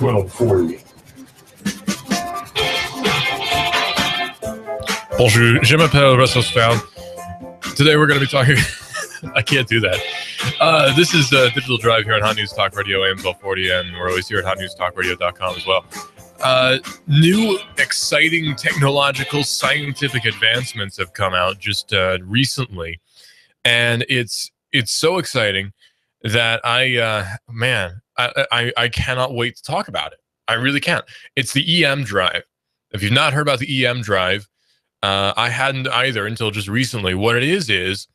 1240. Bonjour, je m'appelle Russell Stroud. Today we're going to be talking... I can't do that. This is Digital Drive here on Hot News Talk Radio, AM 1240, and we're always here at hotnewstalkradio.com as well. New exciting technological scientific advancements have come out just recently, and it's so exciting that I cannot wait to talk about it. I really can't. It's the EM drive. If you've not heard about the EM drive, I hadn't either until just recently. What it is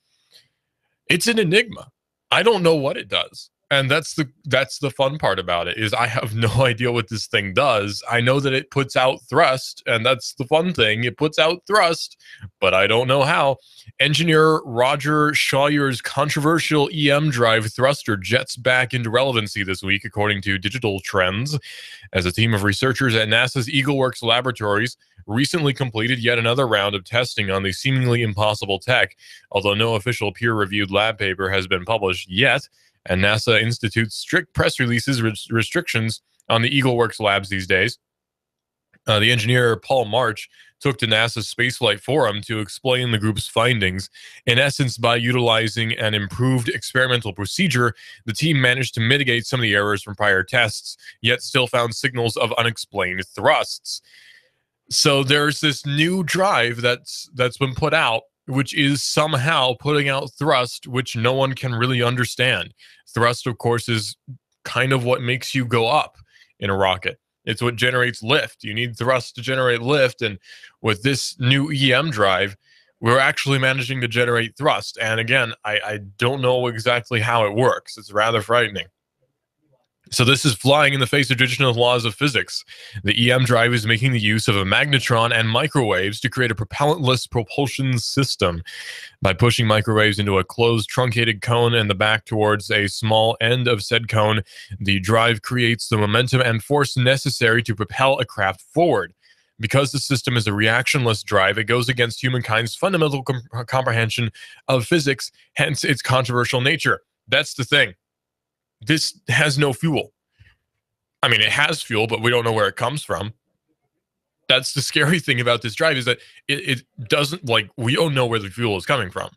it's an enigma. I don't know what it does. And that's the fun part about it, is I have no idea what this thing does. I know that it puts out thrust, and that's the fun thing. It puts out thrust, but I don't know how. Engineer Roger Shawyer's controversial EM drive thruster jets back into relevancy this week, according to Digital Trends, as a team of researchers at NASA's EagleWorks laboratories recently completed yet another round of testing on the seemingly impossible tech, although no official peer-reviewed lab paper has been published yet, and NASA institutes strict press releases restrictions on the EagleWorks labs these days. The engineer Paul March took to NASA's Spaceflight Forum to explain the group's findings. In essence, by utilizing an improved experimental procedure, the team managed to mitigate some of the errors from prior tests, yet still found signals of unexplained thrusts. So there's this new drive that's been put out, which is somehow putting out thrust, which no one can really understand. Thrust, of course, is kind of what makes you go up in a rocket. It's what generates lift. You need thrust to generate lift, and with this new EM drive, we're actually managing to generate thrust. And again, I don't know exactly how it works. It's rather frightening. So this is flying in the face of traditional laws of physics. The EM drive is making the use of a magnetron and microwaves to create a propellantless propulsion system. By pushing microwaves into a closed truncated cone and the back towards a small end of said cone, the drive creates the momentum and force necessary to propel a craft forward. Because the system is a reactionless drive, it goes against humankind's fundamental comprehension of physics, hence its controversial nature. That's the thing. This has no fuel. I mean, it has fuel, but we don't know where it comes from. That's the scary thing about this drive, is that it doesn't, like, we don't know where the fuel is coming from.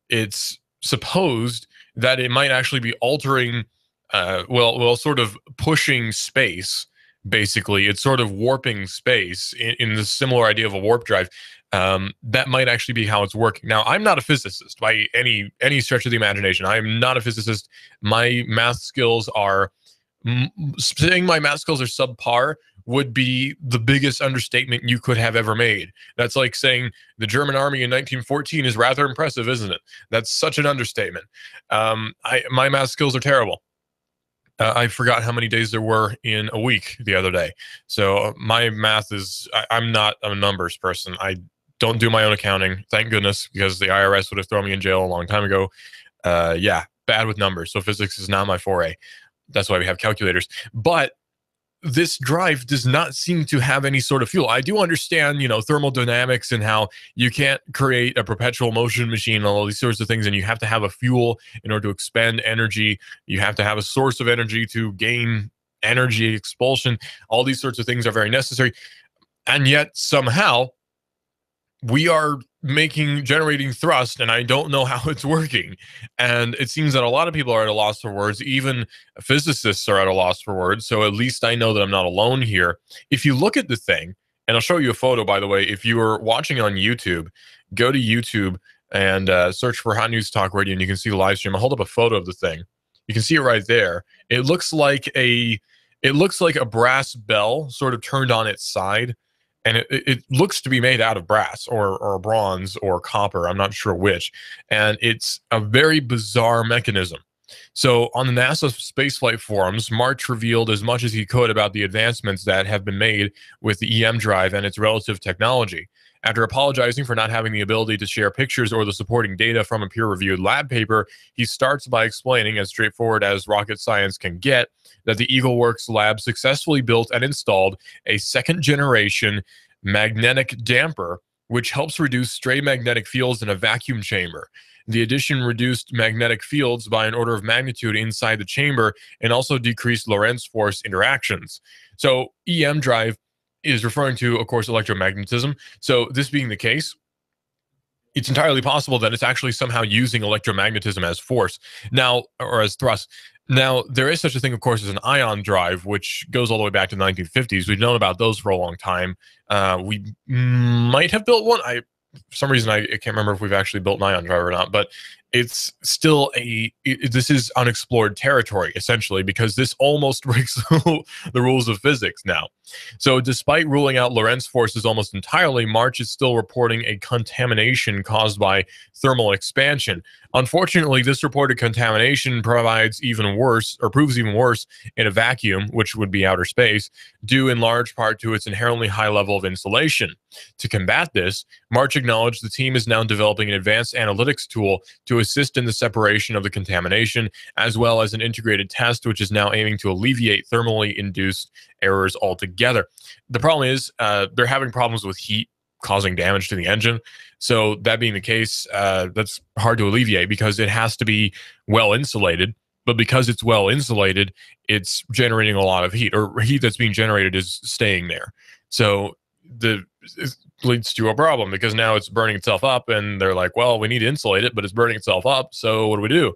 It's supposed that it might actually be altering, sort of pushing space, basically. It's sort of warping space in the similar idea of a warp drive. That might actually be how it's working. Now, I'm not a physicist by any stretch of the imagination. I am not a physicist. My math skills are, saying my math skills are subpar would be the biggest understatement you could have ever made. That's like saying the German army in 1914 is rather impressive, isn't it? That's such an understatement. My math skills are terrible. I forgot how many days there were in a week the other day. So my math is, I'm not a numbers person. I don't do my own accounting, thank goodness, because the IRS would have thrown me in jail a long time ago. Bad with numbers. So physics is not my foray. That's why we have calculators. But this drive does not seem to have any sort of fuel. I do understand, thermodynamics and how you can't create a perpetual motion machine and all these sorts of things, and you have to have a fuel in order to expend energy. You have to have a source of energy to gain energy expulsion. All these sorts of things are very necessary. And yet somehow we are generating thrust, and I don't know how it's working. And it seems that a lot of people are at a loss for words. Even physicists are at a loss for words. So at least I know that I'm not alone here. If you look at the thing, and I'll show you a photo, by the way, if you are watching on YouTube, go to YouTube and search for Hot News Talk Radio, and you can see the live stream. I'll hold up a photo of the thing. You can see it right there. It looks like a brass bell sort of turned on its side. And it looks to be made out of brass or bronze or copper. I'm not sure which. And it's a very bizarre mechanism. So on the NASA Spaceflight forums, March revealed as much as he could about the advancements that have been made with the EM drive and its relative technology. After apologizing for not having the ability to share pictures or the supporting data from a peer-reviewed lab paper, he starts by explaining, as straightforward as rocket science can get, that the EagleWorks lab successfully built and installed a second-generation magnetic damper, which helps reduce stray magnetic fields in a vacuum chamber. The addition reduced magnetic fields by an order of magnitude inside the chamber and also decreased Lorentz force interactions. So EM drive is referring to, of course, electromagnetism. So this being the case, it's entirely possible that it's actually somehow using electromagnetism as force now, or as thrust. Now, there is such a thing, of course, as an ion drive, which goes all the way back to the 1950s. We've known about those for a long time. We might have built one. For some reason, I can't remember if we've actually built an ion drive or not, but it's still this is unexplored territory, essentially, because this almost breaks the rules of physics now. So despite ruling out Lorentz forces almost entirely, March is still reporting a contamination caused by thermal expansion. Unfortunately, this reported contamination proves even worse in a vacuum, which would be outer space, due in large part to its inherently high level of insulation. To combat this, March acknowledged the team is now developing an advanced analytics tool to assist in the separation of the contamination, as well as an integrated test, which is now aiming to alleviate thermally induced errors altogether. The problem is they're having problems with heat causing damage to the engine. So that being the case, that's hard to alleviate because it has to be well insulated. But because it's well insulated, it's generating a lot of heat, or heat that's being generated is staying there. So it leads to a problem because now it's burning itself up, and they're like, well, we need to insulate it, but it's burning itself up. So what do we do?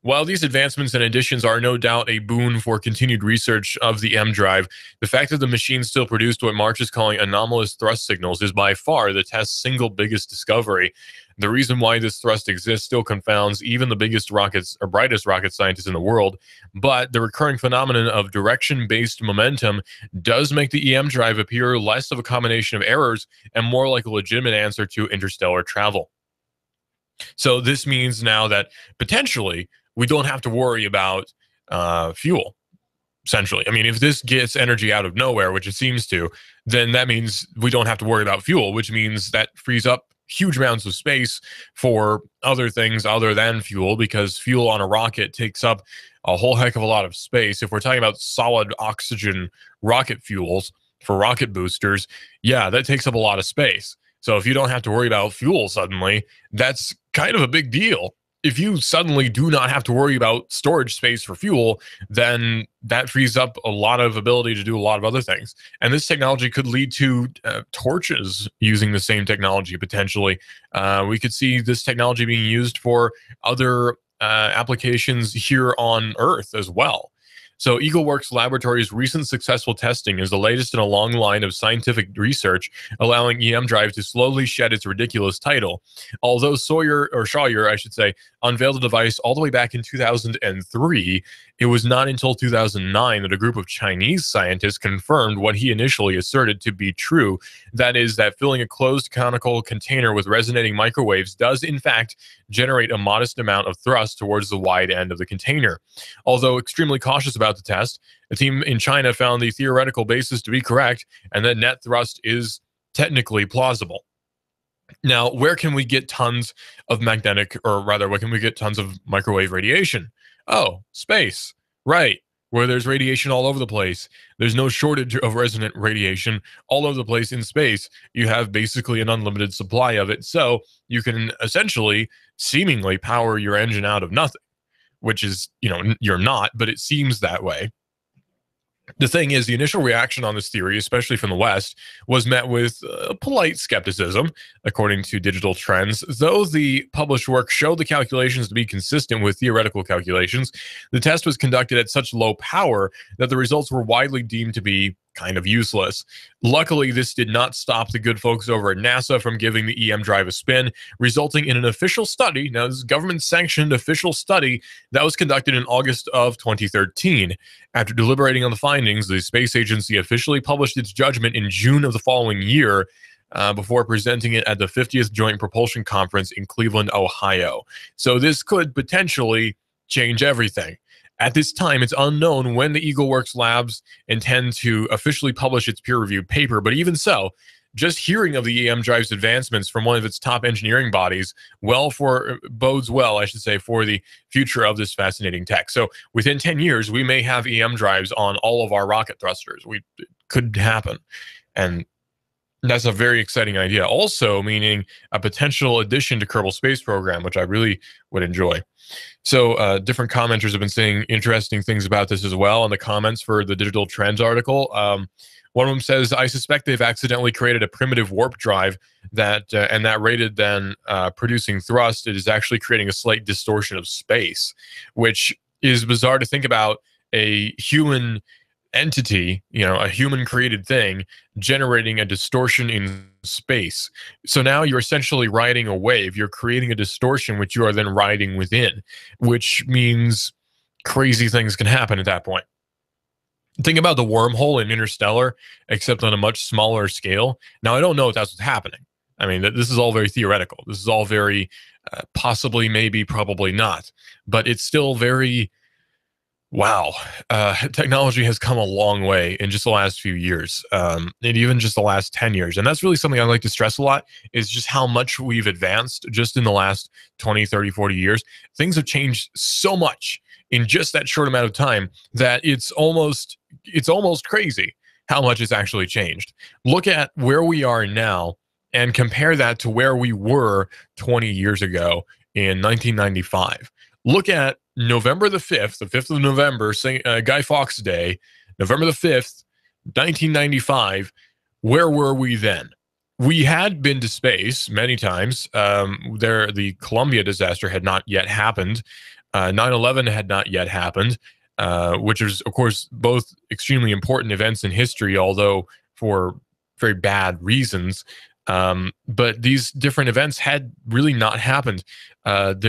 While these advancements and additions are no doubt a boon for continued research of the M drive, the fact that the machine still produced what March is calling anomalous thrust signals is by far the test's single biggest discovery. The reason why this thrust exists still confounds even the biggest rockets or brightest rocket scientists in the world, but the recurring phenomenon of direction-based momentum does make the EM drive appear less of a combination of errors and more like a legitimate answer to interstellar travel. So this means now that potentially we don't have to worry about fuel, essentially. I mean, if this gets energy out of nowhere, which it seems to, then that means we don't have to worry about fuel, which means that frees up huge amounts of space for other things other than fuel, because fuel on a rocket takes up a whole heck of a lot of space. If we're talking about solid oxygen rocket fuels for rocket boosters, yeah, that takes up a lot of space. So if you don't have to worry about fuel suddenly, that's kind of a big deal. If you suddenly do not have to worry about storage space for fuel, then that frees up a lot of ability to do a lot of other things. And this technology could lead to torches using the same technology, potentially. We could see this technology being used for other applications here on Earth as well. So EagleWorks Laboratories' recent successful testing is the latest in a long line of scientific research allowing EM Drive to slowly shed its ridiculous title. Although Shawyer, I should say, unveiled the device all the way back in 2003, it was not until 2009 that a group of Chinese scientists confirmed what he initially asserted to be true. That is, that filling a closed conical container with resonating microwaves does, in fact, generate a modest amount of thrust towards the wide end of the container. Although extremely cautious about the test, a team in China found the theoretical basis to be correct, and that net thrust is technically plausible. Now, where can we get tons of magnetic, or rather, where can we get tons of microwave radiation? Oh, space. Right. Where there's radiation all over the place. There's no shortage of resonant radiation all over the place in space. You have basically an unlimited supply of it. So you can essentially, seemingly power your engine out of nothing, which is, you're not, but it seems that way. The thing is, the initial reaction on this theory, especially from the West, was met with polite skepticism, according to Digital Trends. Though the published work showed the calculations to be consistent with theoretical calculations, the test was conducted at such low power that the results were widely deemed to be kind of useless. Luckily, this did not stop the good folks over at NASA from giving the EM drive a spin, resulting in an official study. Now, this is a government-sanctioned official study that was conducted in August of 2013. After deliberating on the findings, the space agency officially published its judgment in June of the following year, before presenting it at the 50th Joint Propulsion Conference in Cleveland, Ohio. So this could potentially change everything. At this time, it's unknown when the EagleWorks Labs intend to officially publish its peer-reviewed paper, but even so, just hearing of the EM drive's advancements from one of its top engineering bodies bodes well, for the future of this fascinating tech. So within 10 years, we may have EM drives on all of our rocket thrusters. It could happen. And That's a very exciting idea. Also, meaning a potential addition to Kerbal Space Program, which I really would enjoy. So, different commenters have been saying interesting things about this as well in the comments for the Digital Trends article. One of them says, "I suspect they've accidentally created a primitive warp drive and that rated then producing thrust. It is actually creating a slight distortion of space," which is bizarre to think about. A human entity, a human created thing, generating a distortion in space. So now you're essentially riding a wave. You're creating a distortion, which you are then riding within, which means crazy things can happen at that point. Think about the wormhole in Interstellar, except on a much smaller scale. Now, I don't know if that's what's happening. I mean, this is all very theoretical. This is all very possibly, maybe, probably not. But it's still very, wow. Technology has come a long way in just the last few years, and even just the last 10 years. And that's really something I like to stress a lot, is just how much we've advanced just in the last 20, 30, 40 years. Things have changed so much in just that short amount of time that it's almost crazy how much it's actually changed. Look at where we are now and compare that to where we were 20 years ago in 1995. Look at November the 5th of November, Guy Fawkes Day, November the 5th, 1995. Where were we then? We had been to space many times. The Columbia disaster had not yet happened. 9/11 had not yet happened, which is, of course, both extremely important events in history, although for very bad reasons. But these different events had really not happened. Had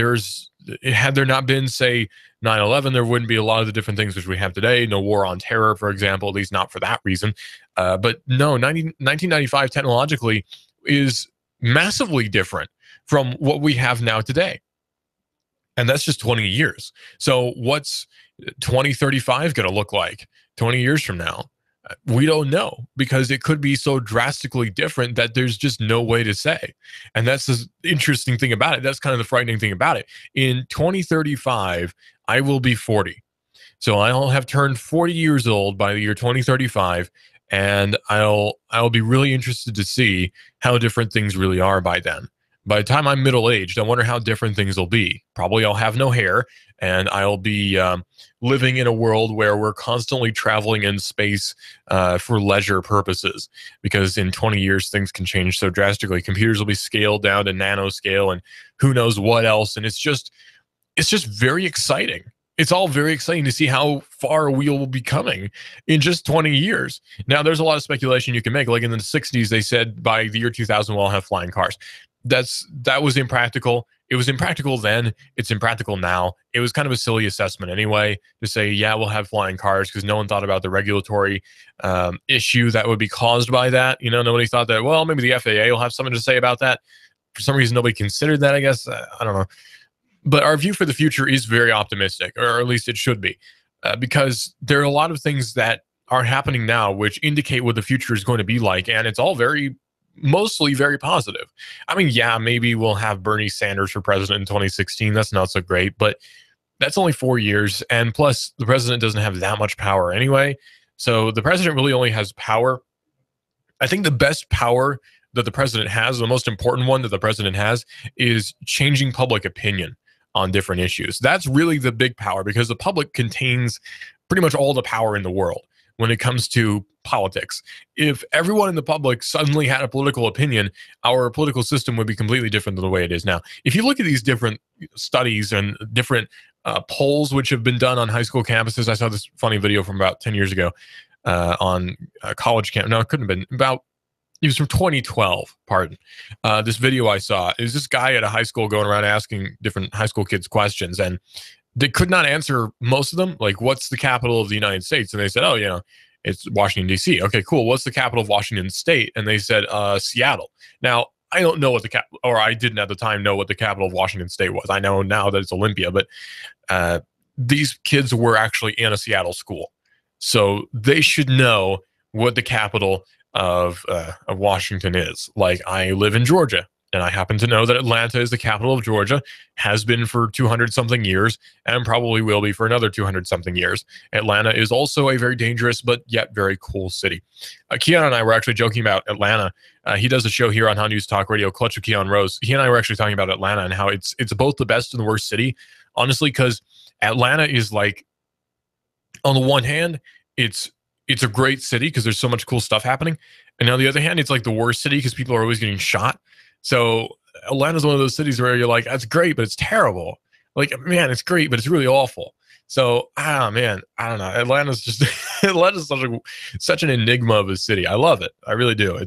there not been, say, 9/11, there wouldn't be a lot of the different things which we have today. No war on terror, for example, at least not for that reason. But no, 1995 technologically is massively different from what we have now today. And that's just 20 years. So what's 2035 going to look like 20 years from now? We don't know, because it could be so drastically different that there's just no way to say. And that's the interesting thing about it. That's kind of the frightening thing about it. In 2035, I will be 40. So I'll have turned 40 years old by the year 2035, and I'll be really interested to see how different things really are by then. By the time I'm middle-aged, I wonder how different things will be. Probably I'll have no hair, and I'll be living in a world where we're constantly traveling in space for leisure purposes, because in 20 years, things can change so drastically. Computers will be scaled down to nanoscale and who knows what else. And it's just very exciting. It's all very exciting to see how far we will be coming in just 20 years. Now, there's a lot of speculation you can make. Like in the 60s, they said by the year 2000, we'll have flying cars. That was impractical. It was impractical then. It's impractical now. It was kind of a silly assessment anyway to say, yeah, we'll have flying cars, because no one thought about the regulatory issue that would be caused by that. Nobody thought that, well, maybe the FAA will have something to say about that. For some reason, nobody considered that, I guess. I don't know. But our view for the future is very optimistic, or at least it should be, because there are a lot of things that are happening now which indicate what the future is going to be like. And it's all mostly very positive. I mean, yeah, maybe we'll have Bernie Sanders for president in 2016. That's not so great, but that's only 4 years. And plus, the president doesn't have that much power anyway. So the president really only has power. I think the best power that the president has, the most important one that the president has, is changing public opinion on different issues. That's really the big power, because the public contains pretty much all the power in the world when it comes to politics. If everyone in the public suddenly had a political opinion, our political system would be completely different than the way it is now. If you look at these different studies and different polls which have been done on high school campuses, I saw this funny video from about 10 years ago on a college camp. No, it couldn't have been. It was from 2012, pardon. This video I saw is this guy at a high school going around asking different high school kids questions, and they could not answer most of them. Like, what's the capital of the United States? And they said, oh, it's Washington, D.C. Okay, cool. What's the capital of Washington State? And they said, Seattle. Now, I don't know what the capital, or I didn't at the time know what the capital of Washington State was. I know now that it's Olympia, but these kids were actually in a Seattle school. So they should know what the capital of Washington is. Like, I live in Georgia. And I happen to know that Atlanta is the capital of Georgia, has been for 200 something years, and probably will be for another 200 something years. Atlanta is also a very dangerous, but yet very cool city. Keon and I were actually joking about Atlanta. He does a show here on How News Talk Radio, Clutch with Keon Rose. He and I were actually talking about Atlanta and how it's both the best and the worst city, honestly, because Atlanta is like, on the one hand, it's a great city because there's so much cool stuff happening. And on the other hand, it's like the worst city because people are always getting shot. So Atlanta's one of those cities where you're like, that's great, but it's terrible. Like, man, it's great, but it's really awful. So, man, I don't know. Atlanta's such an enigma of a city. I love it. I really do.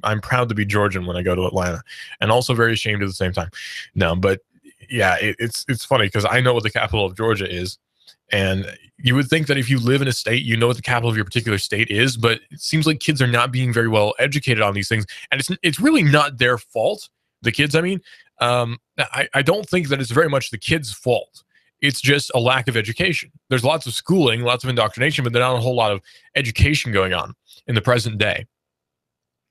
I'm proud to be Georgian when I go to Atlanta, and also very ashamed at the same time. No, but yeah, it's funny because I know what the capital of Georgia is. And you would think that if you live in a state, you know what the capital of your particular state is, but it seems like kids are not being very well educated on these things. And it's really not their fault, the kids, I mean. I don't think that it's very much the kids' fault. It's just a lack of education. There's lots of schooling, lots of indoctrination, but there's not a whole lot of education going on in the present day.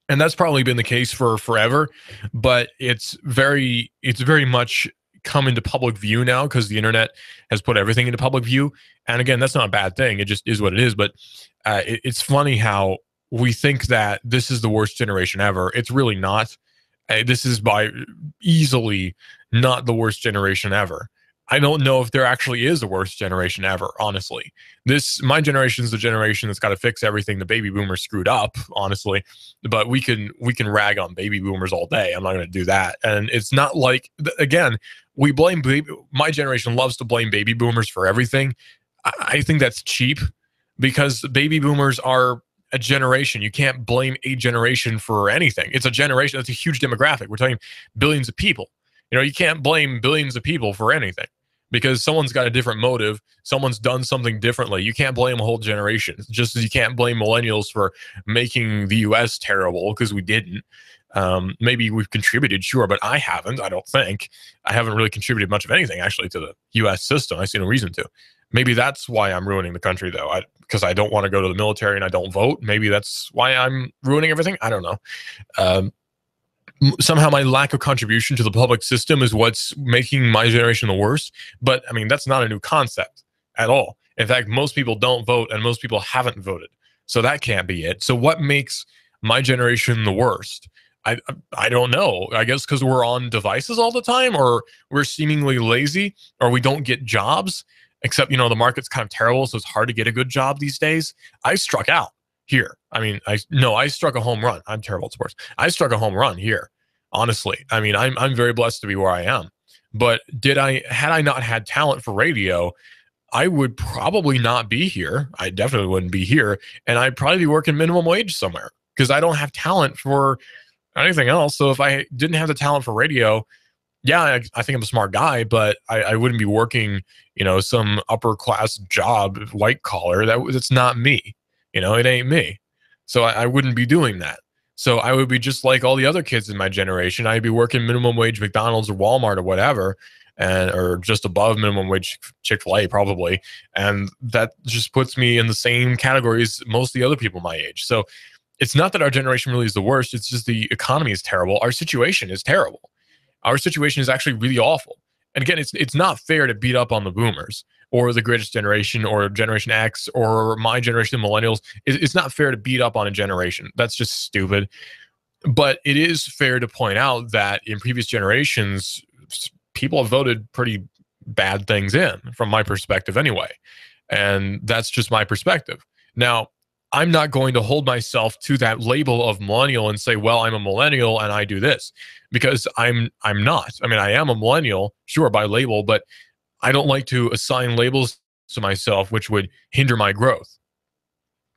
And that's probably been the case for forever, but it's very much come into public view now because the internet has put everything into public view. And again, that's not a bad thing. It just is what it is. But it's funny how we think that this is the worst generation ever. It's really not. This is by easily not the worst generation ever. I don't know if there actually is a worst generation ever, honestly. My generation is the generation that's got to fix everything the baby boomers screwed up, honestly. But we can rag on baby boomers all day. I'm not going to do that. And it's not like, again, we blame my generation loves to blame baby boomers for everything. I think that's cheap because baby boomers are a generation. You can't blame a generation for anything. It's a generation. That's a huge demographic. We're talking billions of people. You can't blame billions of people for anything because someone's got a different motive. Someone's done something differently. You can't blame a whole generation. Just as you can't blame millennials for making the U.S. terrible because we didn't. Maybe we've contributed, sure, but I haven't. I don't think. I haven't really contributed much of anything, actually, to the U.S. system. I see no reason to. Maybe that's why I'm ruining the country, though, because I don't want to go to the military and I don't vote. Maybe that's why I'm ruining everything. I don't know. Somehow my lack of contribution to the public system is what's making my generation the worst. But, I mean, that's not a new concept at all. In fact, most people don't vote and most people haven't voted. So that can't be it. So what makes my generation the worst? I don't know. I guess because we're on devices all the time, or we're seemingly lazy, or we don't get jobs. Except, the market's kind of terrible, so it's hard to get a good job these days. I struck out here. I mean, I struck a home run. I'm terrible at sports. I struck a home run here, honestly. I mean, I'm very blessed to be where I am. But had I not had talent for radio, I would probably not be here. I definitely wouldn't be here. And I'd probably be working minimum wage somewhere because I don't have talent for anything else. So if I didn't have the talent for radio, yeah, I think I'm a smart guy, but I wouldn't be working, some upper class job, white collar. That's not me. It ain't me. So I wouldn't be doing that. So I would be just like all the other kids in my generation. I'd be working minimum wage McDonald's or Walmart or whatever, or just above minimum wage Chick-fil-A probably. And that just puts me in the same category as most of the other people my age. So it's not that our generation really is the worst. It's just the economy is terrible. Our situation is terrible. Our situation is actually really awful. And again, it's not fair to beat up on the boomers or the greatest generation or Generation X or my generation, the millennials. It's not fair to beat up on a generation. That's just stupid. But it is fair to point out that in previous generations, people have voted pretty bad things in, from my perspective anyway. And that's just my perspective. Now, I'm not going to hold myself to that label of millennial and say, well, I'm a millennial and I do this, because I'm not. I mean, I am a millennial, sure, by label, but I don't like to assign labels to myself, which would hinder my growth.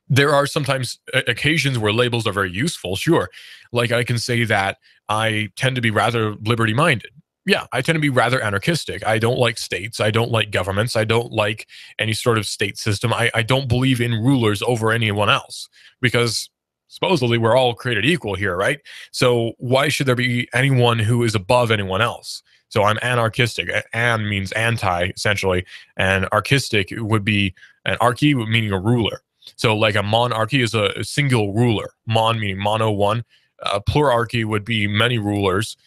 There are sometimes occasions where labels are very useful, sure. Like I can say that I tend to be rather liberty-minded. Yeah, I tend to be rather anarchistic. I don't like states. I don't like governments. I don't like any sort of state system. I don't believe in rulers over anyone else because supposedly we're all created equal here, right? So why should there be anyone who is above anyone else? So I'm anarchistic. An means anti, essentially, and archistic would be an archy, meaning a ruler. So like a monarchy is a single ruler. Mon meaning mono, one. Plurarchy would be many rulers.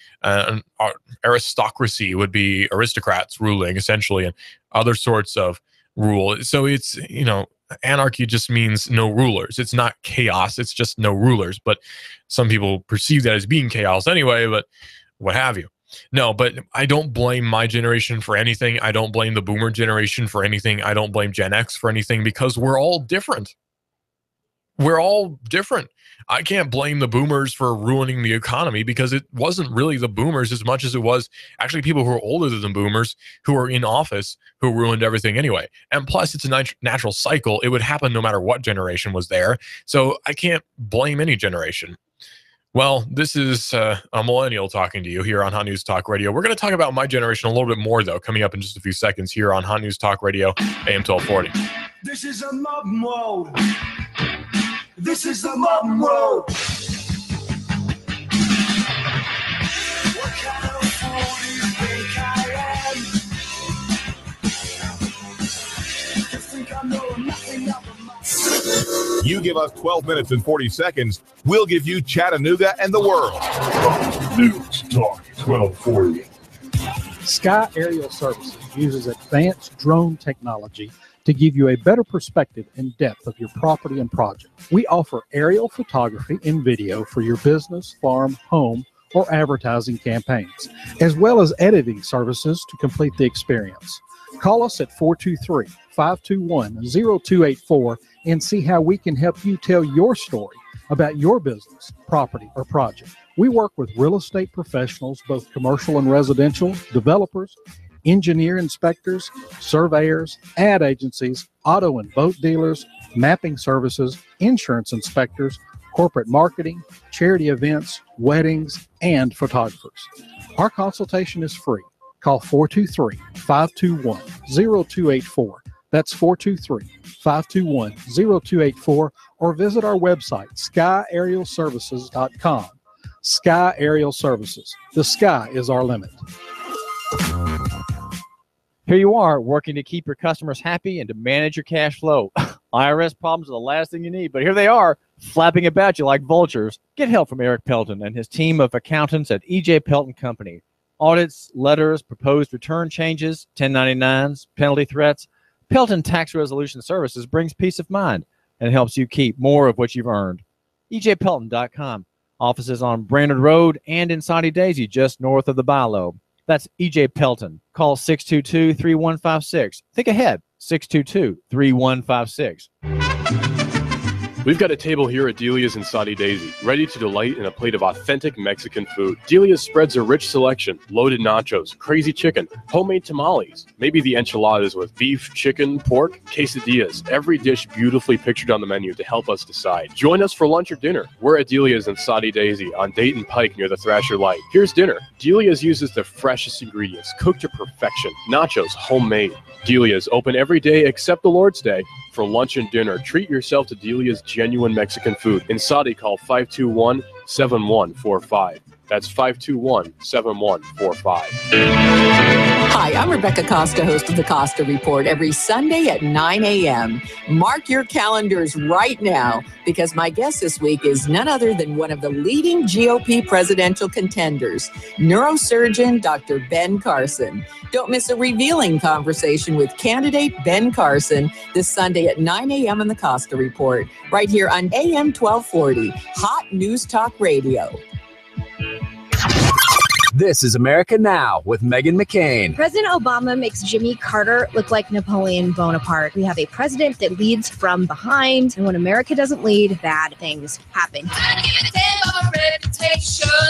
Aristocracy would be aristocrats ruling, essentially, and other sorts of rule. So it's, anarchy just means no rulers. It's not chaos. It's just no rulers. But some people perceive that as being chaos anyway, but what have you. No, but I don't blame my generation for anything. I don't blame the boomer generation for anything. I don't blame Gen X for anything, because we're all different. We're all different. I can't blame the boomers for ruining the economy, because it wasn't really the boomers as much as it was actually people who are older than the boomers who are in office who ruined everything anyway. And plus, it's a natural cycle. It would happen no matter what generation was there. So I can't blame any generation. Well, this is a millennial talking to you here on Hot News Talk Radio. We're going to talk about my generation a little bit more, though, coming up in just a few seconds here on Hot News Talk Radio, AM 1240. This is a modern world. This is the modern world. What kind of fool do you think I am? You think I know nothing of my... You give us 12 minutes and 40 seconds, we'll give you Chattanooga and the world. News Talk 1240. Sky Aerial Services uses advanced drone technology to give you a better perspective and depth of your property and project. We offer aerial photography and video for your business, farm, home, or advertising campaigns, as well as editing services to complete the experience. Call us at 423-521-0284 and see how we can help you tell your story about your business, property, or project. We work with real estate professionals, both commercial and residential, developers, engineer inspectors, surveyors, ad agencies, auto and boat dealers, mapping services, insurance inspectors, corporate marketing, charity events, weddings, and photographers. Our consultation is free. Call 423-521-0284. That's 423-521-0284, or visit our website, skyaerialservices.com. Sky Aerial Services. The sky is our limit. Here you are, working to keep your customers happy and to manage your cash flow. IRS problems are the last thing you need, but here they are, flapping about you like vultures. Get help from Eric Pelton and his team of accountants at E.J. Pelton Company. Audits, letters, proposed return changes, 1099s, penalty threats. Pelton Tax Resolution Services brings peace of mind and helps you keep more of what you've earned. EJPelton.com. Offices on Brainerd Road and in Soddy Daisy, just north of the Bilo. That's E.J. Pelton. Call 622-3156. Think ahead, 622-3156. We've got a table here at Delia's in Soddy Daisy, ready to delight in a plate of authentic Mexican food. Delia's spreads a rich selection: loaded nachos, crazy chicken, homemade tamales, maybe the enchiladas with beef, chicken, pork, quesadillas. Every dish beautifully pictured on the menu to help us decide. Join us for lunch or dinner. We're at Delia's in Soddy Daisy on Dayton Pike near the Thrasher Light. Here's dinner. Delia's uses the freshest ingredients, cooked to perfection. Nachos, homemade. Delia's open every day except the Lord's Day. For lunch and dinner, treat yourself to Delia's genuine Mexican food. In Soddy, call 521-7145. That's 521-7145. Hi, I'm Rebecca Costa, host of the Costa Report, every Sunday at 9 a.m. Mark your calendars right now, because my guest this week is none other than one of the leading GOP presidential contenders, neurosurgeon Dr. Ben Carson. Don't miss a revealing conversation with candidate Ben Carson this Sunday at 9 a.m. on the Costa Report, right here on AM 1240, Hot News Talk Radio. This is America Now with Meghan McCain. President Obama makes Jimmy Carter look like Napoleon Bonaparte. We have a president that leads from behind, and when America doesn't lead, bad things happen.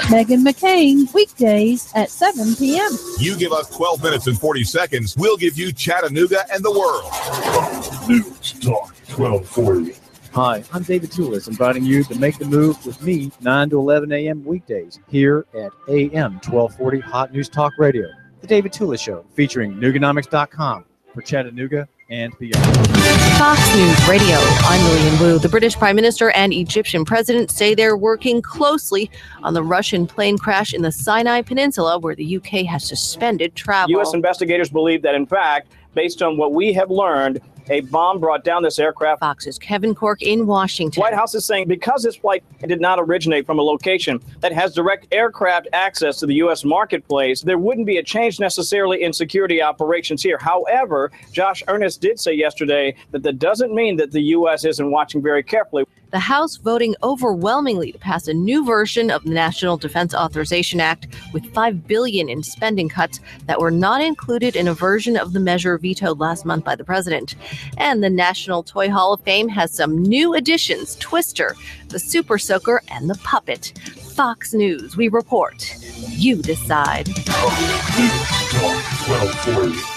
Meghan McCain, weekdays at 7 p.m. You give us 12 minutes and 40 seconds, we'll give you Chattanooga and the world. News Talk 1240. Hi, I'm David Tulis, inviting you to make the move with me 9 to 11 a.m. weekdays here at AM 1240 Hot News Talk Radio. The David Tulis Show, featuring Nooganomics.com for Chattanooga and beyond. Fox News Radio. I'm Lillian Wu. The British Prime Minister and Egyptian President say they're working closely on the Russian plane crash in the Sinai Peninsula, where the UK has suspended travel. U.S. investigators believe that, in fact, based on what we have learned, a bomb brought down this aircraft. Fox's Kevin Cork in Washington. White House is saying because this flight did not originate from a location that has direct aircraft access to the U.S. marketplace, there wouldn't be a change necessarily in security operations here. However, Josh Earnest did say yesterday that that doesn't mean that the U.S. isn't watching very carefully. The House voting overwhelmingly to pass a new version of the National Defense Authorization Act with $5 billion in spending cuts that were not included in a version of the measure vetoed last month by the president. And the National Toy Hall of Fame has some new additions: Twister, the Super Soaker, and the Puppet. Fox News, we report. You decide. News Talk 1240.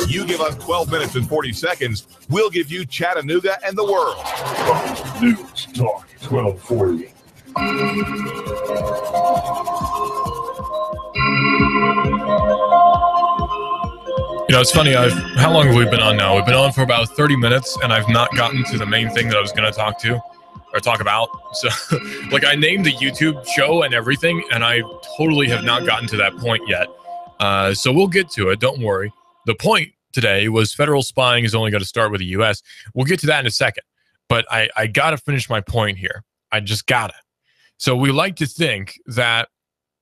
You give us 12 minutes and 40 seconds, we'll give you Chattanooga and the world. Fox News Talk 1240. You know, it's funny. How long have we been on now? We've been on for about 30 minutes, and I've not gotten to the main thing that I was going to talk about. So, like, I named the YouTube show and everything, and I totally have not gotten to that point yet. So we'll get to it. Don't worry. The point today was federal spying is only going to start with the U.S. We'll get to that in a second. But I got to finish my point here. I just got to. So we like to think that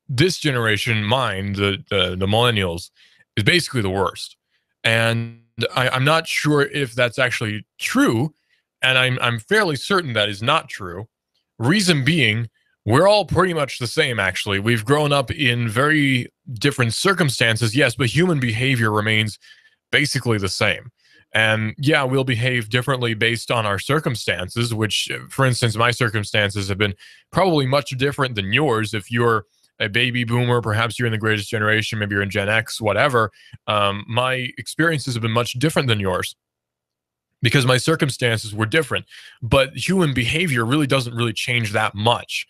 this generation, mine, the millennials, is basically the worst. And I'm not sure if that's actually true. And I'm fairly certain that is not true. Reason being, we're all pretty much the same, actually. We've grown up in very different circumstances, yes, but human behavior remains basically the same. And yeah, we'll behave differently based on our circumstances, which, for instance, my circumstances have been probably much different than yours. If you're a baby boomer, perhaps you're in the greatest generation, maybe you're in Gen X, whatever. My experiences have been much different than yours because my circumstances were different. But human behavior really doesn't really change that much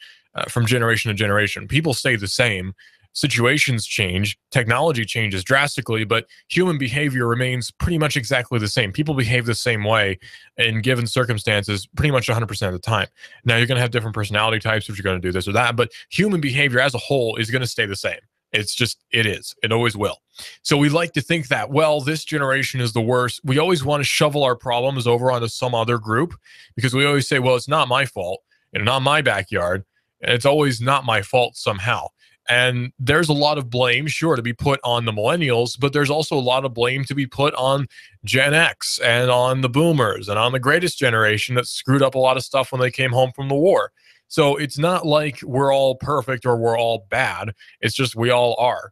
from generation to generation. People stay the same. Situations change, technology changes drastically, but human behavior remains pretty much exactly the same. People behave the same way in given circumstances pretty much 100% of the time. Now, you're going to have different personality types if you're going to do this or that, but human behavior as a whole is going to stay the same. It's just, it is. It always will. So we like to think that, well, this generation is the worst. We always want to shovel our problems over onto some other group because we always say, well, it's not my fault, not my backyard, and it's always not my fault somehow. And there's a lot of blame, sure, to be put on the millennials, but there's also a lot of blame to be put on Gen X and on the boomers and on the greatest generation that screwed up a lot of stuff when they came home from the war. So it's not like we're all perfect or we're all bad. It's just we all are.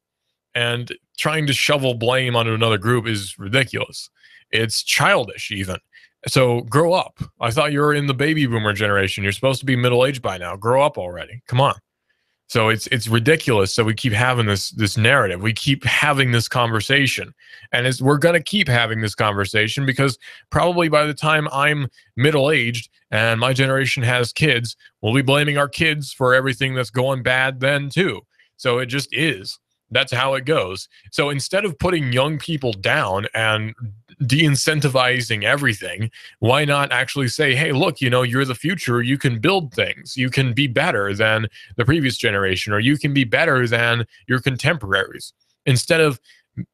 And trying to shovel blame onto another group is ridiculous. It's childish even. So grow up. I thought you were in the baby boomer generation. You're supposed to be middle-aged by now. Grow up already. Come on. So it's ridiculous. So we keep having this narrative. We keep having this conversation. And we're going to keep having this conversation because probably by the time I'm middle-aged and my generation has kids, we'll be blaming our kids for everything that's going bad then too. So it just is. That's how it goes. So instead of putting young people down and de-incentivizing everything, why not actually say, hey, look, you're the future. You can build things. You can be better than the previous generation, or you can be better than your contemporaries. Instead of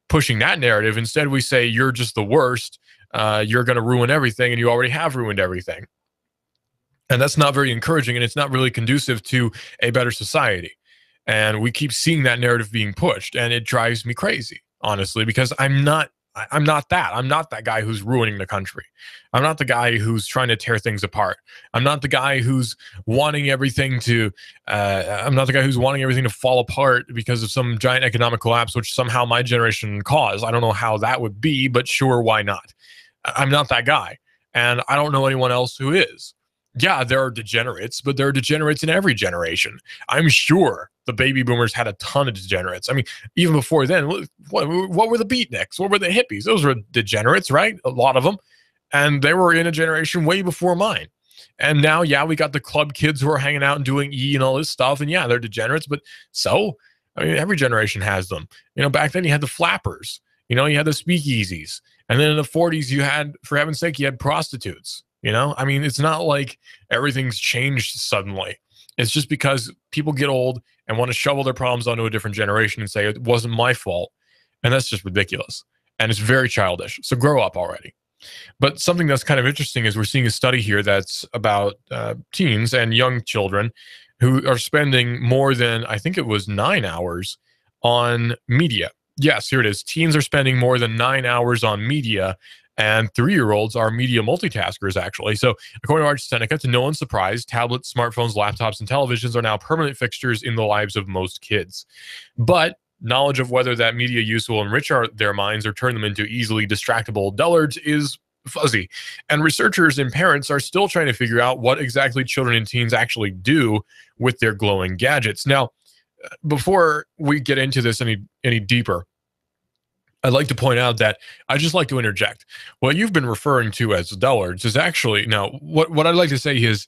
pushing that narrative, instead we say, you're just the worst. You're going to ruin everything, and you already have ruined everything. And that's not very encouraging, and it's not really conducive to a better society. And we keep seeing that narrative being pushed, and it drives me crazy, honestly, because I'm not that. I'm not that guy who's ruining the country. I'm not the guy who's trying to tear things apart. I'm not the guy who's wanting everything to fall apart because of some giant economic collapse, which somehow my generation caused. I don't know how that would be, but sure, why not? I'm not that guy. And I don't know anyone else who is. Yeah, there are degenerates, but there are degenerates in every generation. I'm sure the baby boomers had a ton of degenerates. I mean, even before then, what were the beatniks? What were the hippies? Those were degenerates, right? A lot of them. And they were in a generation way before mine. And now, yeah, we got the club kids who are hanging out and doing E and all this stuff. And yeah, they're degenerates, but so, I mean, every generation has them. Back then you had the flappers, you had the speakeasies. And then in the 40s, you had, for heaven's sake, you had prostitutes. I mean, it's not like everything's changed suddenly. It's just because people get old and want to shovel their problems onto a different generation and say it wasn't my fault. And that's just ridiculous. And it's very childish. So grow up already. But something that's kind of interesting is we're seeing a study here that's about teens and young children who are spending more than, I think it was 9 hours on media. Yes, here it is. Teens are spending more than 9 hours on media, and 3-year-olds are media multitaskers, actually. So according to Arch Seneca, to no one's surprise, tablets, smartphones, laptops, and televisions are now permanent fixtures in the lives of most kids. But knowledge of whether that media use will enrich their minds or turn them into easily distractible dullards is fuzzy. And researchers and parents are still trying to figure out what exactly children and teens actually do with their glowing gadgets. Now, before we get into this any deeper, I'd like to point out that I just like to interject. What you've been referring to as dullards is actually, now, what I'd like to say is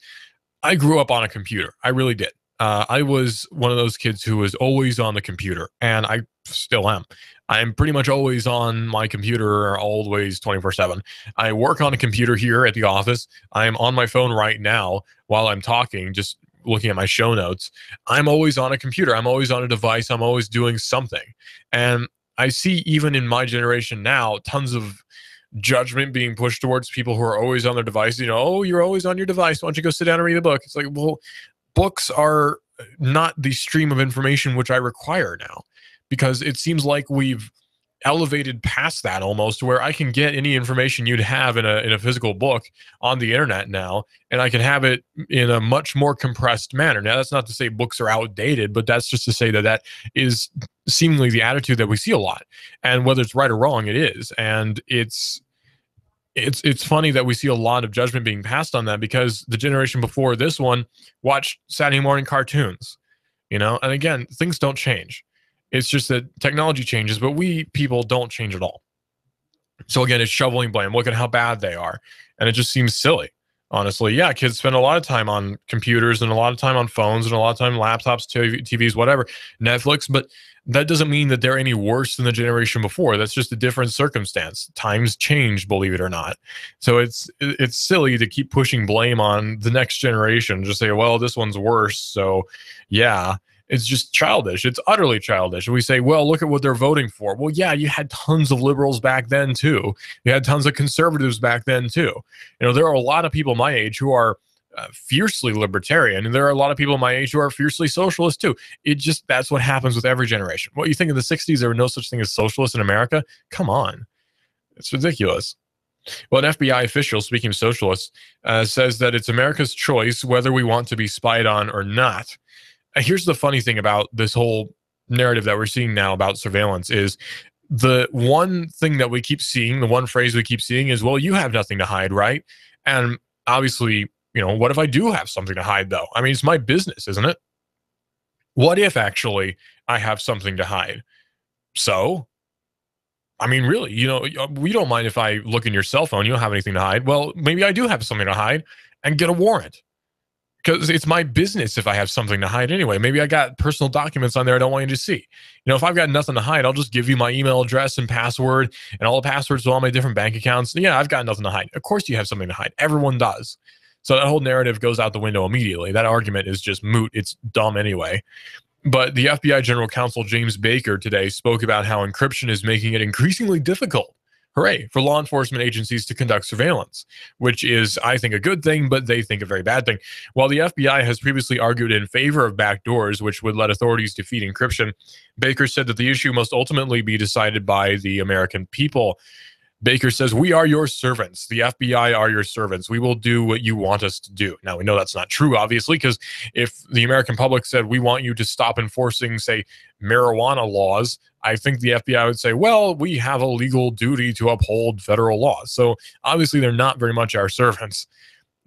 I grew up on a computer. I really did. I was one of those kids who was always on the computer, and I still am. I'm pretty much always on my computer, always 24/7. I work on a computer here at the office. I am on my phone right now while I'm talking, just looking at my show notes. I'm always on a computer. I'm always on a device. I'm always doing something. And I see even in my generation now, tons of judgment being pushed towards people who are always on their device. You know, oh, you're always on your device. Why don't you go sit down and read a book? It's like, well, books are not the stream of information which I require now, because it seems like we've elevated past that almost, where I can get any information you'd have in a physical book on the internet now, and I can have it in a much more compressed manner. Now, that's not to say books are outdated, but that's just to say that is seemingly the attitude that we see a lot. And whether it's right or wrong, it is. And it's funny that we see a lot of judgment being passed on that, because the generation before this one watched Saturday morning cartoons, and again, things don't change. It's just that technology changes, but we people don't change at all. So again, it's shoveling blame. Look at how bad they are. And it just seems silly, honestly. Yeah, kids spend a lot of time on computers and a lot of time on phones and a lot of time on laptops, TVs, whatever, Netflix, but that doesn't mean that they're any worse than the generation before. That's just a different circumstance. Times change, believe it or not. So it's silly to keep pushing blame on the next generation. Just say, well, this one's worse. So yeah. It's just childish. It's utterly childish. And we say, well, look at what they're voting for. Well, yeah, you had tons of liberals back then, too. You had tons of conservatives back then, too. There are a lot of people my age who are fiercely libertarian, and there are a lot of people my age who are fiercely socialist, too. That's what happens with every generation. What, you think in the 60s there were no such thing as socialists in America? Come on. It's ridiculous. Well, an FBI official, speaking of socialists, says that it's America's choice whether we want to be spied on or not. Here's the funny thing about this whole narrative that we're seeing now about surveillance is the one thing that we keep seeing, the one phrase we keep seeing is, well, you have nothing to hide, right? And obviously, what if I do have something to hide, though? I mean, it's my business, isn't it? What if actually I have something to hide? So, I mean, really, we don't mind if I look in your cell phone, you don't have anything to hide. Well, maybe I do have something to hide, and get a warrant. Because it's my business if I have something to hide anyway. Maybe I got personal documents on there I don't want you to see. If I've got nothing to hide, I'll just give you my email address and password and all the passwords to all my different bank accounts. Yeah, I've got nothing to hide. Of course you have something to hide. Everyone does. So that whole narrative goes out the window immediately. That argument is just moot. It's dumb anyway. But the FBI General Counsel James Baker today spoke about how encryption is making it increasingly difficult, hooray, for law enforcement agencies to conduct surveillance, which is, I think, a good thing, but they think a very bad thing. While the FBI has previously argued in favor of backdoors, which would let authorities defeat encryption, Baker said that the issue must ultimately be decided by the American people. Baker says, we are your servants. The FBI are your servants. We will do what you want us to do. Now, we know that's not true, obviously, because if the American public said, we want you to stop enforcing, say, marijuana laws, I think the FBI would say, well, we have a legal duty to uphold federal laws. So obviously, they're not very much our servants.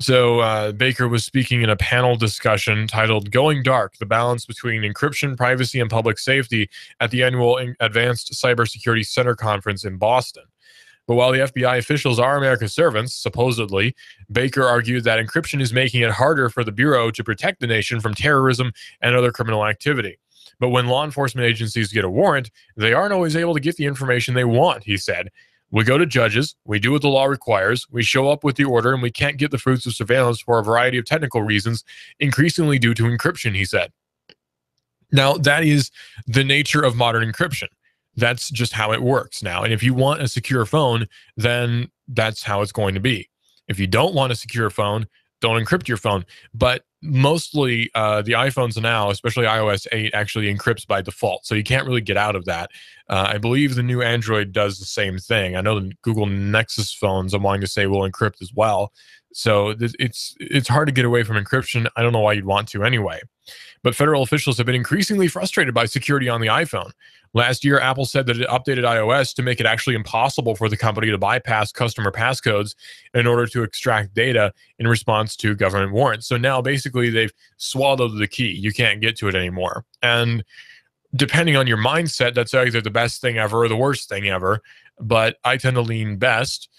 So Baker was speaking in a panel discussion titled Going Dark, the Balance Between Encryption, Privacy, and Public Safety at the annual Advanced Cybersecurity Center Conference in Boston. But while the FBI officials are America's servants, supposedly, Baker argued that encryption is making it harder for the Bureau to protect the nation from terrorism and other criminal activity. But when law enforcement agencies get a warrant, they aren't always able to get the information they want, he said. We go to judges, we do what the law requires, we show up with the order, and we can't get the fruits of surveillance for a variety of technical reasons, increasingly due to encryption, he said. Now, that is the nature of modern encryption. That's just how it works now. And if you want a secure phone, then that's how it's going to be. If you don't want a secure phone, don't encrypt your phone. But mostly the iPhones now, especially iOS 8, actually encrypts by default. So you can't really get out of that. I believe the new Android does the same thing. I know the Google Nexus phones, I'm wanting to say, will encrypt as well. So it's hard to get away from encryption. I don't know why you'd want to anyway. But federal officials have been increasingly frustrated by security on the iPhone. Last year, Apple said that it updated iOS to make it actually impossible for the company to bypass customer passcodes in order to extract data in response to government warrants. So now basically they've swallowed the key. You can't get to it anymore. And depending on your mindset, that's either the best thing ever or the worst thing ever. But I tend to lean best.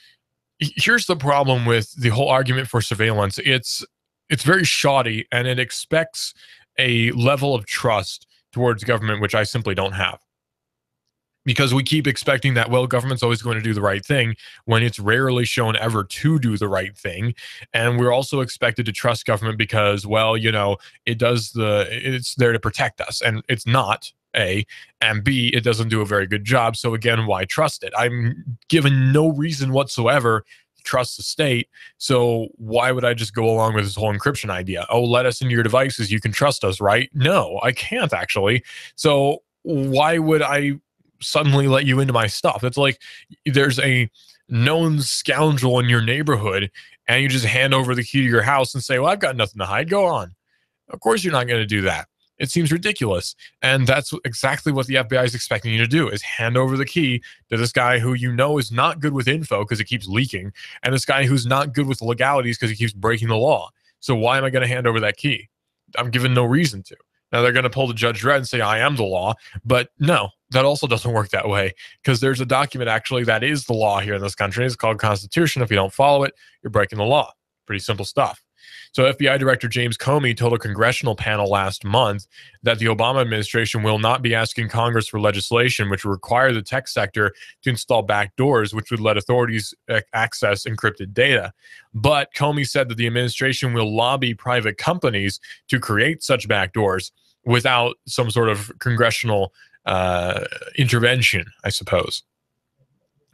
Here's the problem with the whole argument for surveillance. It's very shoddy, and it expects a level of trust towards government, which I simply don't have. Because we keep expecting that, well, government's always going to do the right thing when it's rarely shown ever to do the right thing. And we're also expected to trust government because, well, you know, it's there to protect us. And it's not, A, and B, it doesn't do a very good job. So again, why trust it? I'm given no reason whatsoever to trust the state. So why would I just go along with this whole encryption idea? Oh, let us into your devices. You can trust us, right? No, I can't actually. So why would I suddenly let you into my stuff? It's like there's a known scoundrel in your neighborhood and you just hand over the key to your house and say, well, I've got nothing to hide. Go on. Of course you're not going to do that. It seems ridiculous. And that's exactly what the FBI is expecting you to do, is hand over the key to this guy who you know is not good with info because it keeps leaking, and this guy who's not good with legalities because he keeps breaking the law. So why am I going to hand over that key? I'm given no reason to. Now they're going to pull the Judge Dredd and say, I am the law. But no, that also doesn't work that way, because there's a document actually that is the law here in this country. It's called Constitution. If you don't follow it, you're breaking the law. Pretty simple stuff. So FBI Director James Comey told a congressional panel last month that the Obama administration will not be asking Congress for legislation which would require the tech sector to install backdoors, which would let authorities access encrypted data. But Comey said that the administration will lobby private companies to create such backdoors without some sort of congressional intervention, I suppose.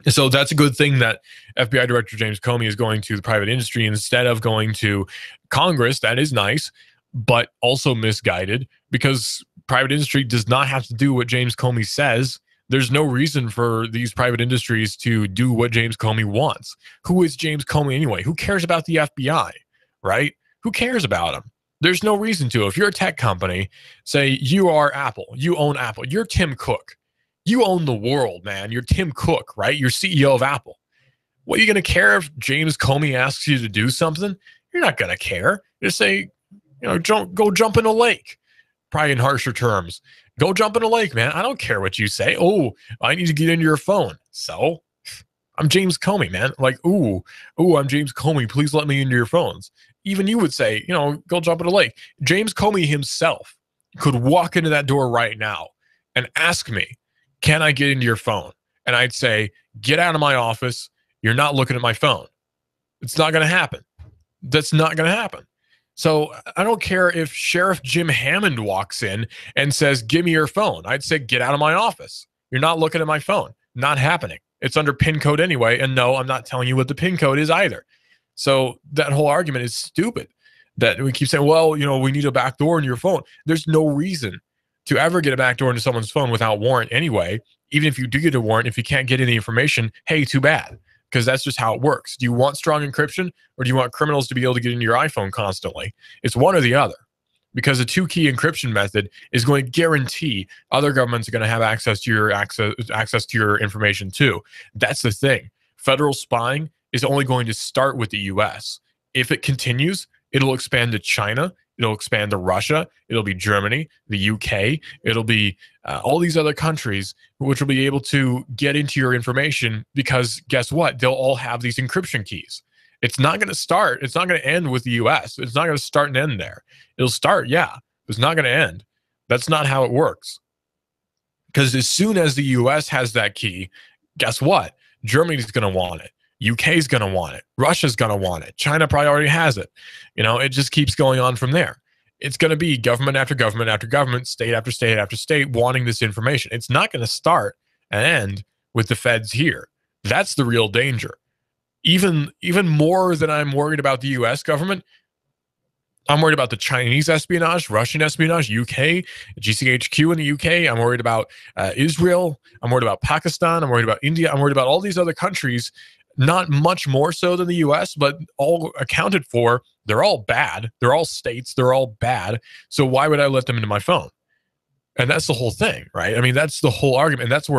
So that's a good thing that FBI Director James Comey is going to the private industry instead of going to Congress. That is nice, but also misguided, because private industry does not have to do what James Comey says. There's no reason for these private industries to do what James Comey wants. Who is James Comey anyway? Who cares about the FBI, right? Who cares about him? There's no reason to. If you're a tech company, say you are Apple, you own Apple, you're Tim Cook. You own the world, man. You're Tim Cook, right? You're CEO of Apple. What, are you going to care if James Comey asks you to do something? You're not going to care. You just say, go jump in a lake. Probably in harsher terms. Go jump in a lake, man. I don't care what you say. Oh, I need to get into your phone. So I'm James Comey, man. Like, ooh, I'm James Comey. Please let me into your phones. Even you would say, go jump in a lake. James Comey himself could walk into that door right now and ask me, can I get into your phone? And I'd say, get out of my office. You're not looking at my phone. It's not going to happen. That's not going to happen. So I don't care if Sheriff Jim Hammond walks in and says, give me your phone. I'd say, get out of my office. You're not looking at my phone. Not happening. It's under PIN code anyway. And no, I'm not telling you what the PIN code is either. So that whole argument is stupid, that we keep saying, well, we need a backdoor in your phone. There's no reason to ever get a backdoor into someone's phone without warrant anyway. Even if you do get a warrant, if you can't get any information, hey, too bad, because that's just how it works. Do you want strong encryption, or do you want criminals to be able to get into your iPhone constantly? It's one or the other, because a two-key encryption method is going to guarantee other governments are going to have access to your information too. That's the thing. Federal spying is only going to start with the U.S. If it continues, it'll expand to China. It'll expand to Russia. It'll be Germany, the UK. It'll be all these other countries which will be able to get into your information, because guess what? They'll all have these encryption keys. It's not going to start. It's not going to end with the US. It's not going to start and end there. It'll start, yeah. It's not going to end. That's not how it works. Because as soon as the US has that key, guess what? Germany's going to want it. UK's going to want it. Russia's going to want it. China probably already has it. It just keeps going on from there. It's going to be government after government after government, state after state after state wanting this information. It's not going to start and end with the feds here. That's the real danger. Even more than I'm worried about the U.S. government, I'm worried about the Chinese espionage, Russian espionage, UK, GCHQ in the UK. I'm worried about Israel. I'm worried about Pakistan. I'm worried about India. I'm worried about all these other countries, not much more so than the U.S., but all accounted for. They're all bad. They're all states. They're all bad. So why would I let them into my phone? And that's the whole thing, right? I mean, that's the whole argument. And that's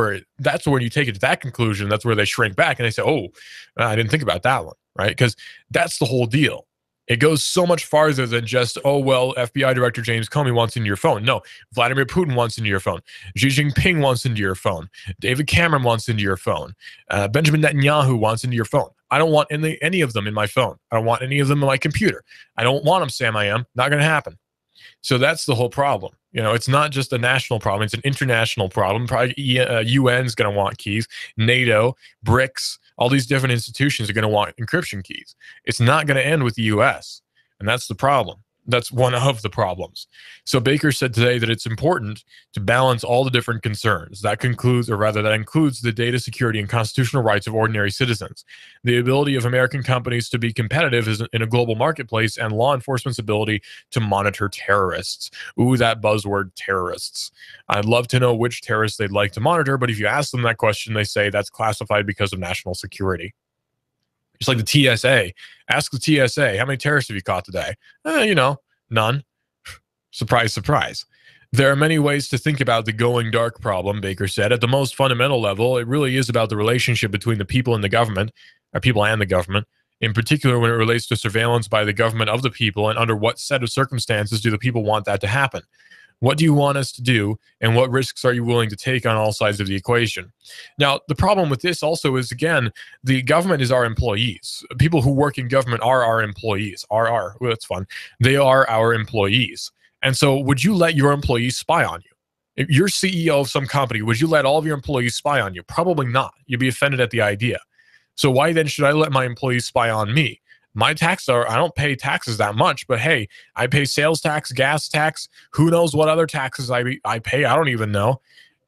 where you take it to that conclusion. That's where they shrink back and they say, oh, I didn't think about that one, right? Because that's the whole deal. It goes so much farther than just, oh, well, FBI Director James Comey wants into your phone. No, Vladimir Putin wants into your phone. Xi Jinping wants into your phone. David Cameron wants into your phone. Benjamin Netanyahu wants into your phone. I don't want any of them in my phone. I don't want any of them in my computer. I don't want them, Sam I am. Not going to happen. So that's the whole problem. It's not just a national problem. It's an international problem. Probably UN's going to want keys. NATO, BRICS, all these different institutions are going to want encryption keys. It's not going to end with the U.S., and that's the problem. That's one of the problems. So Baker said today that it's important to balance all the different concerns. That includes the data security and constitutional rights of ordinary citizens, the ability of American companies to be competitive in a global marketplace, and law enforcement's ability to monitor terrorists. Ooh, that buzzword, terrorists. I'd love to know which terrorists they'd like to monitor, but if you ask them that question, they say that's classified because of national security. Just like the TSA. Ask the TSA, how many terrorists have you caught today? None. Surprise, surprise. There are many ways to think about the going dark problem, Baker said. At the most fundamental level, it really is about the relationship between the people and the government, or people and the government, in particular when it relates to surveillance by the government of the people, and under what set of circumstances do the people want that to happen. What do you want us to do, and what risks are you willing to take on all sides of the equation? Now, the problem with this also is, again, the government is our employees. People who work in government are our employees. Well, that's fun. They are our employees. And so would you let your employees spy on you? If you're CEO of some company, would you let all of your employees spy on you? Probably not. You'd be offended at the idea. So why then should I let my employees spy on me? My taxes I don't pay taxes that much, but hey, I pay sales tax, gas tax, who knows what other taxes I pay, I don't even know.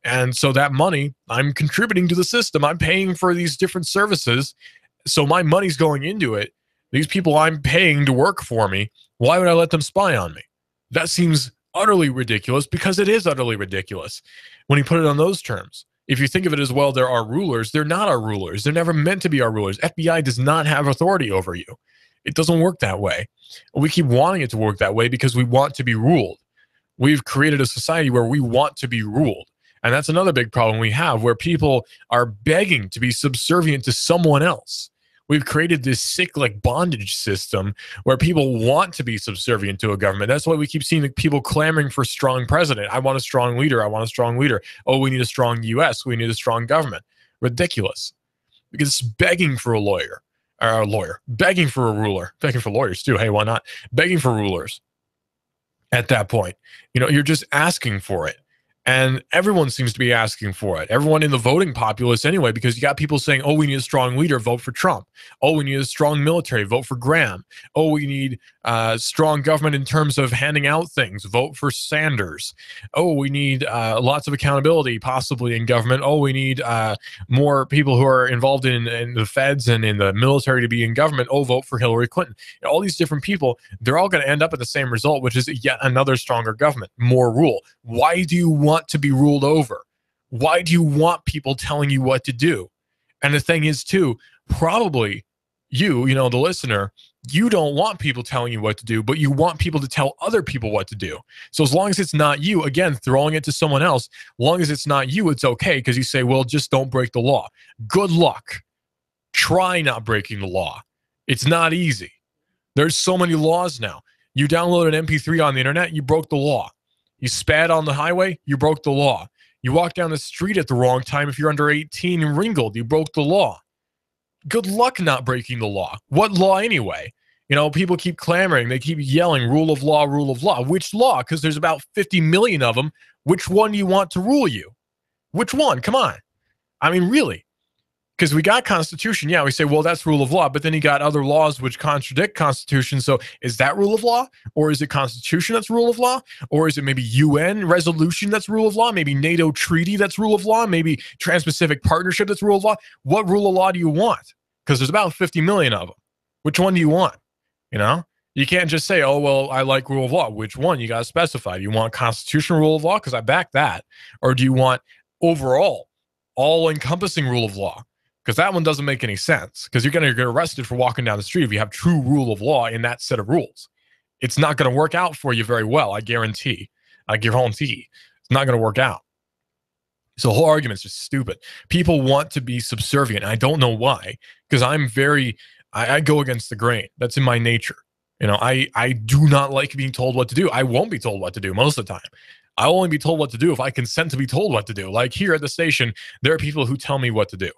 And so that money, I'm contributing to the system. I'm paying for these different services. So my money's going into it. These people I'm paying to work for me, why would I let them spy on me? That seems utterly ridiculous, because it is utterly ridiculous when you put it on those terms. If you think of it as, well, there are rulers, they're not our rulers. They're never meant to be our rulers. FBI does not have authority over you. It doesn't work that way. We keep wanting it to work that way because we want to be ruled. We've created a society where we want to be ruled. And that's another big problem we have, where people are begging to be subservient to someone else. We've created this sick bondage system where people want to be subservient to a government. That's why we keep seeing people clamoring for strong president. I want a strong leader. I want a strong leader. Oh, we need a strong U.S. We need a strong government. Ridiculous. Because it's begging for a lawyer. Begging for a ruler, begging for lawyers too. Hey, why not? Begging for rulers at that point. You're just asking for it. And everyone seems to be asking for it. Everyone in the voting populace anyway, because you got people saying, oh, we need a strong leader, vote for Trump. Oh, we need a strong military, vote for Graham. Oh, we need strong government in terms of handing out things, vote for Sanders. Oh, we need lots of accountability possibly in government. Oh, we need more people who are involved in the feds and in the military to be in government. Oh, vote for Hillary Clinton. All these different people, they're all going to end up at the same result, which is yet another stronger government, more rule. Why do you want to be ruled over? Why do you want people telling you what to do? And the thing is too, probably you, the listener, you don't want people telling you what to do, but you want people to tell other people what to do. So as long as it's not you, again, throwing it to someone else, as long as it's not you, it's okay, because you say, well, just don't break the law. Good luck. Try not breaking the law. It's not easy. There's so many laws now. You download an MP3 on the internet, you broke the law. You spat on the highway, you broke the law. You walk down the street at the wrong time if you're under 18 and ringled, you broke the law. Good luck not breaking the law. What law anyway? People keep clamoring. They keep yelling, rule of law, rule of law. Which law? Because there's about 50 million of them. Which one do you want to rule you? Which one? Come on. I mean, really. Because we got Constitution. Yeah, we say, well, that's rule of law. But then you got other laws which contradict Constitution. So is that rule of law? Or is it Constitution that's rule of law? Or is it maybe UN resolution that's rule of law? Maybe NATO treaty that's rule of law? Maybe Trans-Pacific Partnership that's rule of law? What rule of law do you want? Because there's about 50 million of them. Which one do you want? You know? You can't just say, oh, well, I like rule of law. Which one? You got to specify. Do you want constitutional rule of law? Because I back that. Or do you want overall, all-encompassing rule of law? Because that one doesn't make any sense. Because you're going to get arrested for walking down the street if you have true rule of law in that set of rules. It's not going to work out for you very well, I guarantee. I guarantee. It's not going to work out. So the whole argument's just stupid. People want to be subservient. I don't know why. Because I go against the grain. That's in my nature. You know, I do not like being told what to do. I won't be told what to do most of the time. I'll only be told what to do if I consent to be told what to do. Like here at the station, there are people who tell me what to do.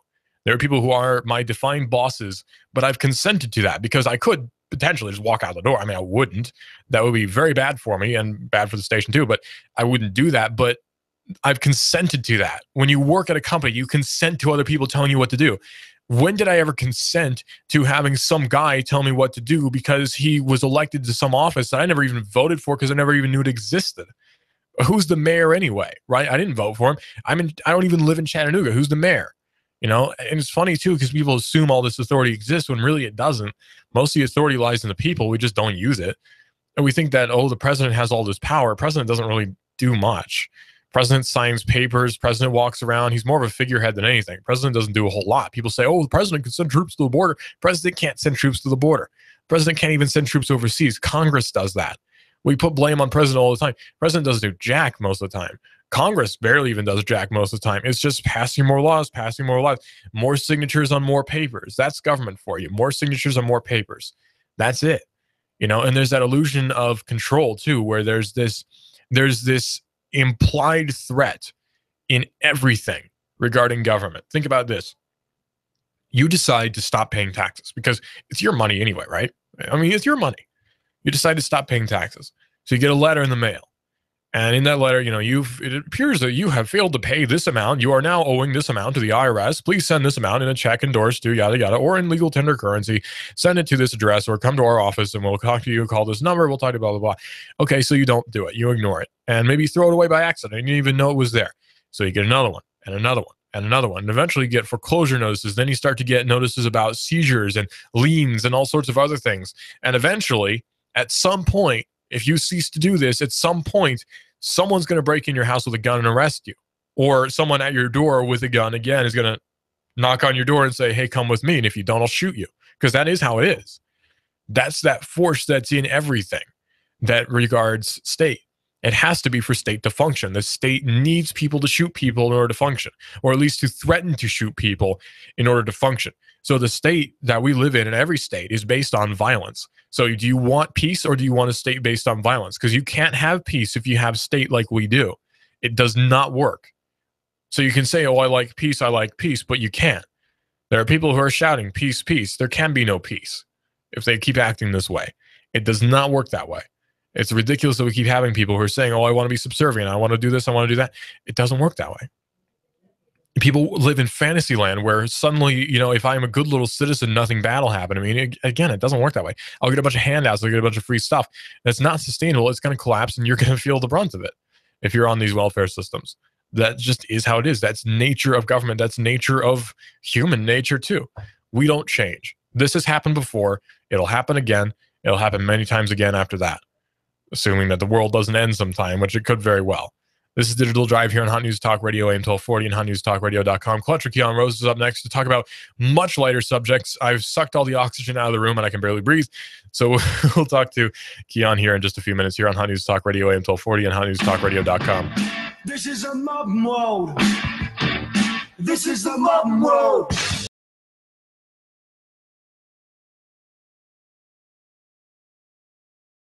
There are people who are my defined bosses, but I've consented to that because I could potentially just walk out the door. I mean, I wouldn't. That would be very bad for me and bad for the station too, but I wouldn't do that. But I've consented to that. When you work at a company, you consent to other people telling you what to do. When did I ever consent to having some guy tell me what to do because he was elected to some office that I never even voted for because I never even knew it existed? Who's the mayor anyway, right? I didn't vote for him. I don't even live in Chattanooga. Who's the mayor? You know, and it's funny too because people assume all this authority exists when really it doesn't. Most of the authority lies in the people. We just don't use it. And we think that, oh, the president has all this power. President doesn't really do much. President signs papers. President walks around. He's more of a figurehead than anything. President doesn't do a whole lot. People say, oh, the president can send troops to the border. President can't send troops to the border. President can't even send troops overseas. Congress does that. We put blame on president all the time. President doesn't do jack most of the time. Congress barely even does jack most of the time. It's just passing more laws, more signatures on more papers. That's government for you. More signatures on more papers. That's it. You know, and there's that illusion of control too, where there's this implied threat in everything regarding government. Think about this. You decide to stop paying taxes because it's your money anyway, right? I mean, it's your money. You decide to stop paying taxes. So you get a letter in the mail. And in that letter, you know, it appears that you have failed to pay this amount. You are now owing this amount to the IRS. Please send this amount in a check endorsed to yada yada, or in legal tender currency. Send it to this address, or come to our office and we'll talk to you. Call this number. We'll talk to you, blah, blah, blah. Okay, so you don't do it. You ignore it. And maybe you throw it away by accident. You didn't even know it was there. So you get another one, and another one, and another one. And eventually you get foreclosure notices. Then you start to get notices about seizures and liens and all sorts of other things. And eventually, at some point, if you cease to do this, at some point, someone's going to break in your house with a gun and arrest you. Or someone at your door with a gun, again, is going to knock on your door and say, hey, come with me. And if you don't, I'll shoot you. Because that is how it is. That's that force that's in everything that regards state. It has to be for state to function. The state needs people to shoot people in order to function, or at least to threaten to shoot people in order to function. So the state that we live in every state, is based on violence. So do you want peace, or do you want a state based on violence? Because you can't have peace if you have state like we do. It does not work. So you can say, oh, I like peace, but you can't. There are people who are shouting, peace, peace. There can be no peace if they keep acting this way. It does not work that way. It's ridiculous that we keep having people who are saying, oh, I want to be subservient. I want to do this. I want to do that. It doesn't work that way. People live in fantasy land where suddenly, you know, if I'm a good little citizen, nothing bad will happen. I mean, again, it doesn't work that way. I'll get a bunch of handouts. I'll get a bunch of free stuff. That's not sustainable. It's going to collapse and you're going to feel the brunt of it if you're on these welfare systems. That just is how it is. That's nature of government. That's nature of human nature too. We don't change. This has happened before. It'll happen again. It'll happen many times again after that, assuming that the world doesn't end sometime, which it could very well. This is Digital Drive here on Hot News Talk Radio, AM 1240 and hotnewstalkradio.com. Clutch or Keon Rose is up next to talk about much lighter subjects. I've sucked all the oxygen out of the room and I can barely breathe. So we'll talk to Keon here in just a few minutes here on Hot News Talk Radio, AM 1240 and hotnewstalkradio.com. This is a mob mode. This is the mob mode.